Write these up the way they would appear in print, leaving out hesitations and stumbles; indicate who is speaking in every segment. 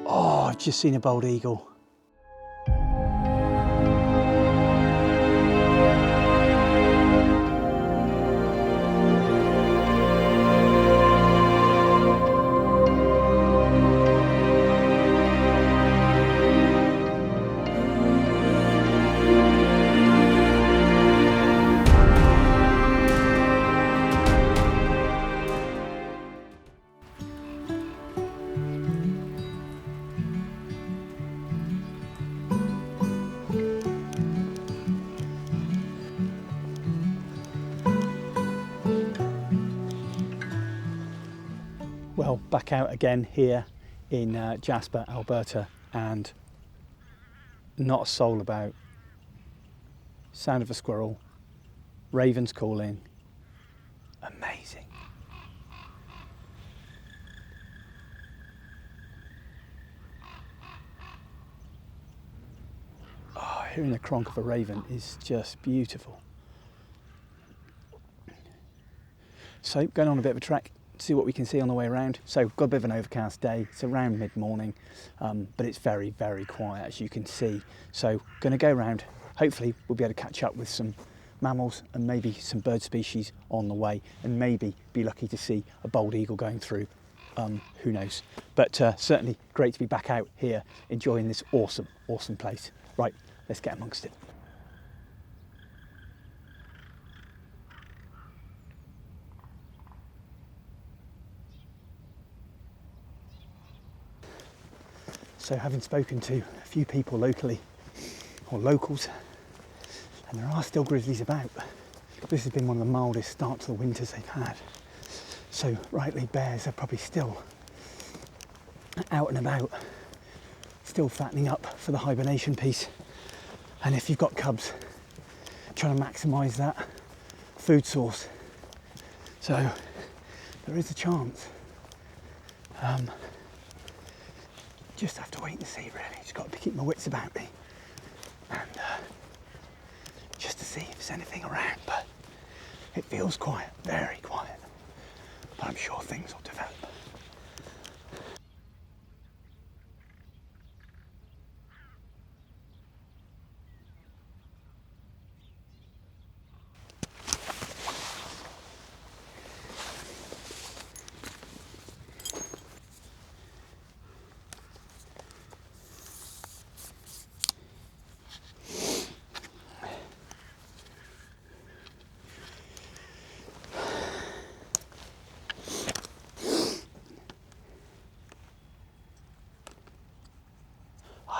Speaker 1: Oh, I've just seen a bald eagle. Well, back out again here in Jasper, Alberta, and not a soul about. Sound of a squirrel, ravens calling, amazing. Oh, hearing the cronk of a raven is just beautiful. So, going on a bit of a trek, see what we can see on the way around. So, got a bit of an overcast day. It's around mid-morning, but it's very, very quiet, as you can see. So, going to go around. Hopefully, we'll be able to catch up with some mammals and maybe some bird species on the way, and maybe be lucky to see a bald eagle going through. Who knows? But certainly great to be back out here enjoying this awesome, awesome place. Right, let's get amongst it. So, having spoken to a few people locally, or locals, and there are still grizzlies about. This has been one of the mildest starts to the winters they've had. So rightly, bears are probably still out and about, still fattening up for the hibernation piece. And if you've got cubs, trying to maximise that food source. So there is a chance. Just have to wait and see, really. Just got to keep my wits about me. And just to see if there's anything around, but it feels quiet, very quiet, but I'm sure things will develop.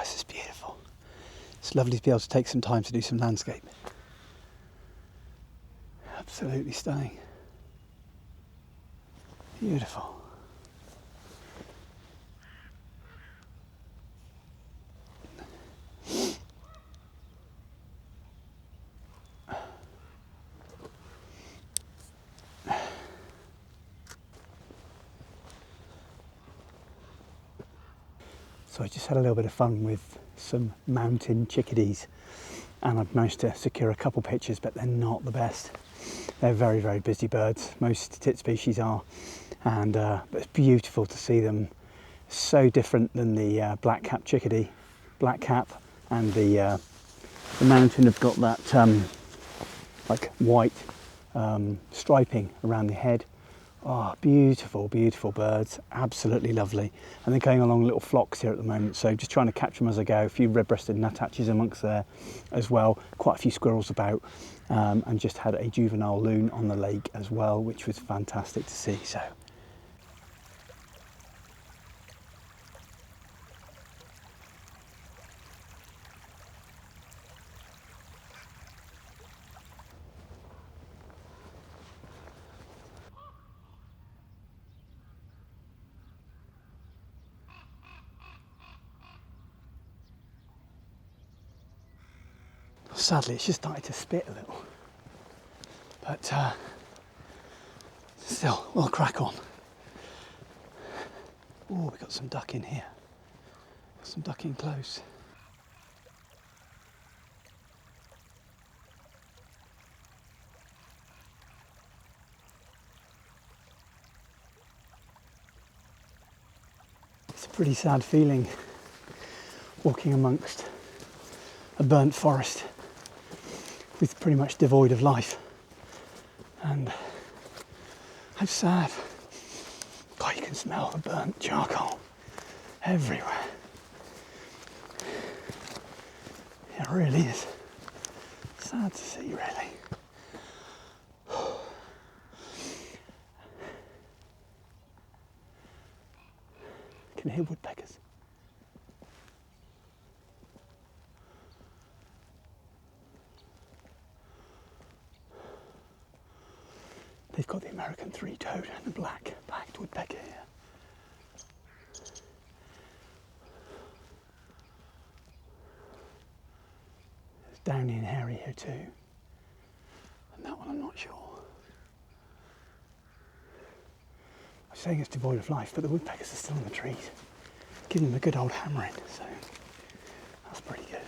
Speaker 1: This is beautiful. It's lovely to be able to take some time to do some landscape. Absolutely stunning. Beautiful. So I just had a little bit of fun with some mountain chickadees, and I've managed to secure a couple pictures, but they're not the best. They're very, very busy birds. Most tit species are, and but it's beautiful to see them. So different than the black-capped chickadee. Black-cap and the mountain have got that like white striping around the head. Oh, beautiful, beautiful birds, absolutely lovely. And they're going along little flocks here at the moment, so just trying to catch them as I go. A few red-breasted nuthatches amongst there as well, quite a few squirrels about, and just had a juvenile loon on the lake as well, which was fantastic to see. So. Sadly, it's just started to spit a little, but still, we'll crack on. Oh, we've got some duck in here. Got some duck in close. It's a Pretty sad feeling walking amongst a burnt forest with pretty much devoid of life. And how sad. God, you can smell the burnt charcoal everywhere. It really is sad to see, really. I can hear woodpeckers. They've got the American three-toed and the black-backed woodpecker here. There's downy and hairy here too. And that one I'm not sure. I'm saying it's devoid of life, but the woodpeckers are still in the trees, giving them a good old hammering, so that's pretty good.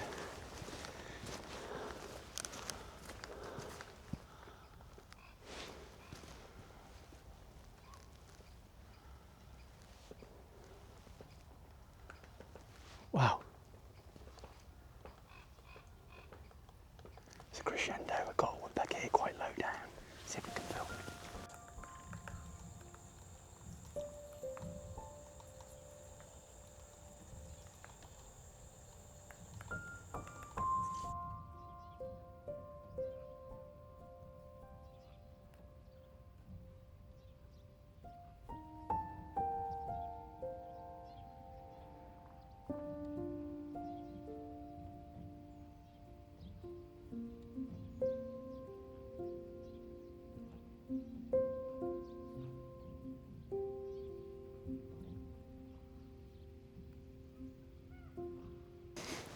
Speaker 1: Wow. It's a crescendo. I've got a woodpecker here quite low down. See if we can film it.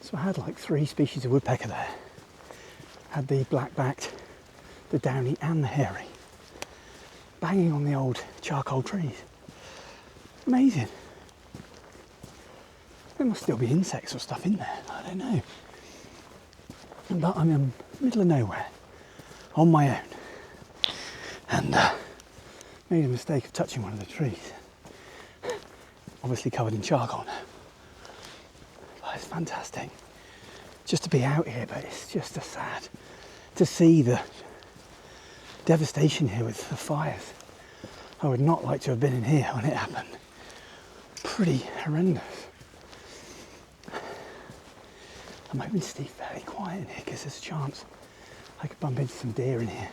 Speaker 1: So I had like 3 species of woodpecker there. Had the black-backed, the downy and the hairy, banging on the old charcoal trees. Amazing. There must still be insects or stuff in there, I don't know. But I'm in the middle of nowhere, on my own, and made a mistake of touching one of the trees. Obviously covered in charcoal now. But it's fantastic just to be out here, but it's just a sad to see the devastation here with the fires. I would not like to have been in here when it happened. Pretty horrendous. I'm hoping to stay fairly quiet in here because there's a chance I could bump into some deer in here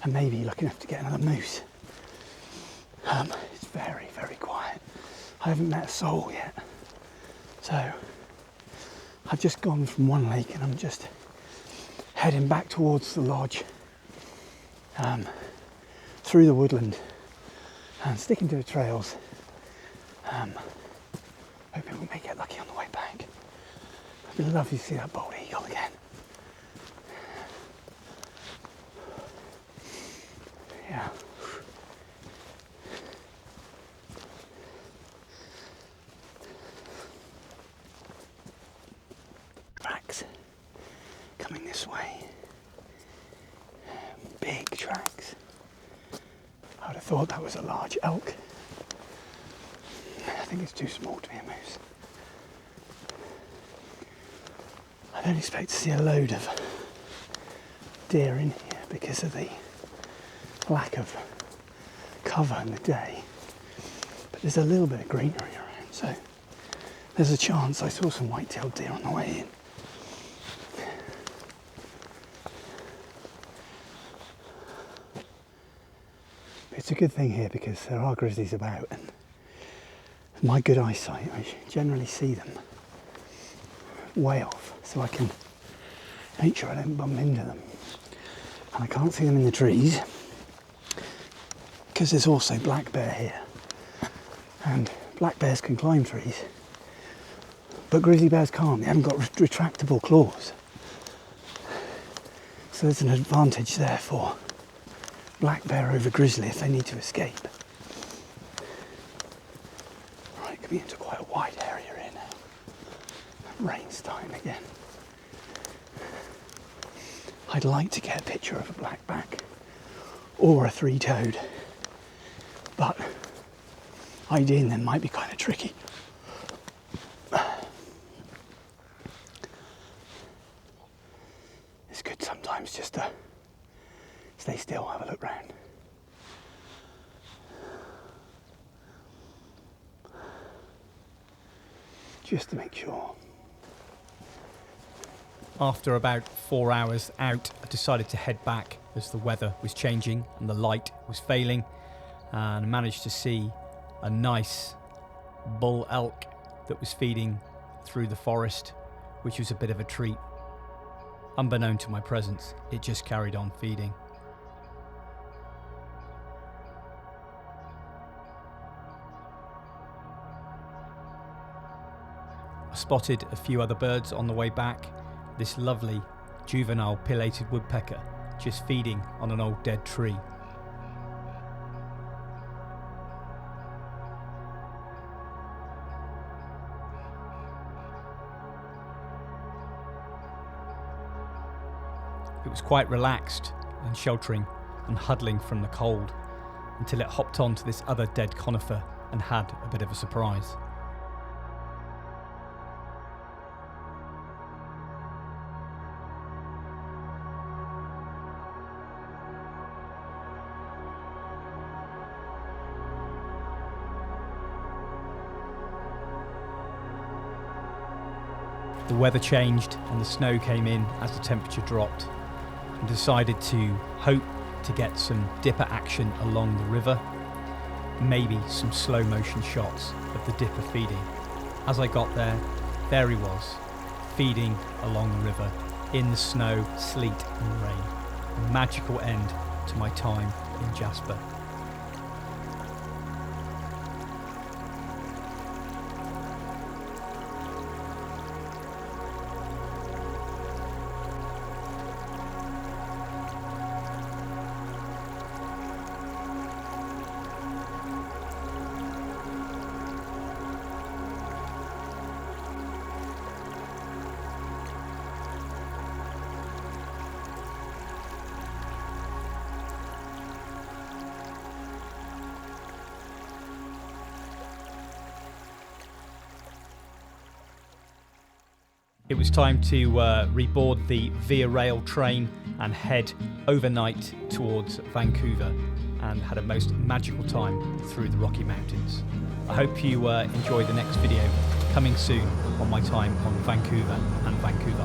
Speaker 1: and maybe lucky enough to get another moose. It's very, very quiet. I haven't met a soul yet. So I've just gone from one lake and I'm just heading back towards the lodge, through the woodland and sticking to the trails. Hoping we may get lucky on the way back. It'd be lovely to see that bald eagle again. Yeah. Tracks coming this way. Big tracks. I would have thought that was a large elk. I think it's too small to be a moose. I don't expect to see a load of deer in here because of the lack of cover in the day. But there's a little bit of greenery around, so there's a chance. I saw some white-tailed deer on the way in. It's a good thing here because there are grizzlies about, and with my good eyesight I generally see them way off, so I can make sure I don't bump into them. And I can't see them in the trees because there's also black bear here, and black bears can climb trees but grizzly bears can't. They haven't got retractable claws, so there's an advantage there for black bear over grizzly if they need to escape. Right, coming into quite a wide area here now. Rain's starting again. I'd like to get a picture of a blackback or a three-toed, but IDing them might be kind of tricky. best just to stay still, have a look round. Just to make sure.
Speaker 2: After about 4 hours out, I decided to head back as the weather was changing and the light was failing, and managed to see a nice bull elk that was feeding through the forest, which was a bit of a treat. Unbeknown to my presence, it just carried on feeding. I spotted a few other birds on the way back. This lovely juvenile pileated woodpecker just feeding on an old dead tree. It was quite relaxed and sheltering and huddling from the cold until it hopped onto this other dead conifer and had a bit of a surprise. The weather changed and the snow came in as the temperature dropped, and decided to hope to get some dipper action along the river, maybe some slow motion shots of the dipper feeding. As I got there, there he was, feeding along the river in the snow, sleet and rain. A magical end to my time in Jasper. It was time to reboard the Via Rail train and head overnight towards Vancouver, and had a most magical time through the Rocky Mountains. I hope you enjoy the next video coming soon on my time on Vancouver and Vancouver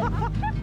Speaker 2: Island.